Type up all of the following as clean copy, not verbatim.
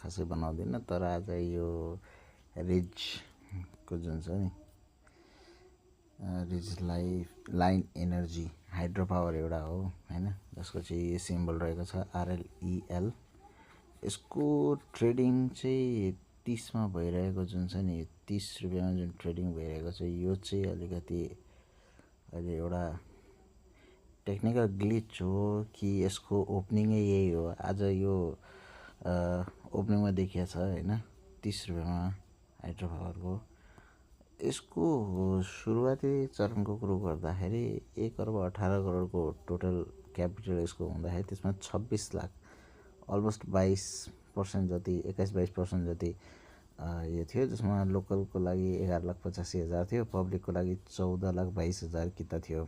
खासै बनाउँदिनँ, तर आज यो रिजको जुन छ नि ridge line energy hydro power एउटा हो हैन, जसको चाहिँ सिम्बल रहेको छ RLEL। यसको ट्रेडिङ चाहिँ 30 मा भइरहेको जुन छ नि 30 रुपियाँमा जुन ट्रेडिङ भइरहेको छ, यो चाहिँ अलिकति अहिले एउटा टेक्निकल ग्लिच हो कि यसको ओपनिङै यही हो। आज यो ओपनिङमा देखिया छ हैन 30 रुपियाँमा हाइड्रो पावरको। यसको सुरुवाती चरणको कुरो गर्दाखेरि 1 अर्ब 18 करोडको टोटल क्यापिटल यसको हुँदाखेरि त्यसमा 26 लाख अलमोस्ट 22% जति 21-22% जति यो थियो, जसमा लोकलको लागि 11,85,000 थियो, पब्लिकको लागि 14,22,000 किता थियो।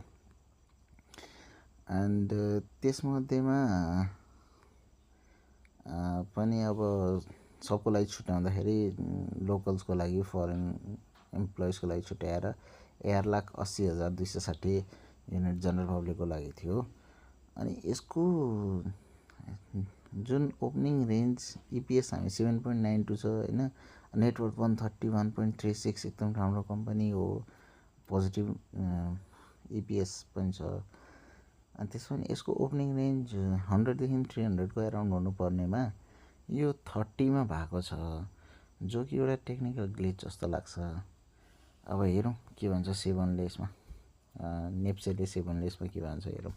एन्ड त्यसमध्येमा पनि अब सबको लागि छुट्याउँदाखेरि लोकल्सको लागि फरेन इम्प्लोइजको लागि छुट्याएर 11,80,260 युनिट जनरल पब्लिकको लागि थियो। अनि यसको जुन ओपनिङ रेन्ज EPS हामी 7.92 छ हैन, नेटवर्थ 131.36 एकदम राम्रो कम्पनी हो, पोजिटिभ EPS पनि छ। अनि त्यसमा यसको ओपनिङ रेन्ज 100 देखि 300 को अराउन्ड हुनुपर्नेमा यो 30 मा भएको छ, जो कि एउटा टेक्निकल ग्लिच जस्तो लाग्छ। अब हेरौँ के भन्छ सेभनले यसमा, नेप्सेले सेभनले यसमा के भन्छ हेरौँ।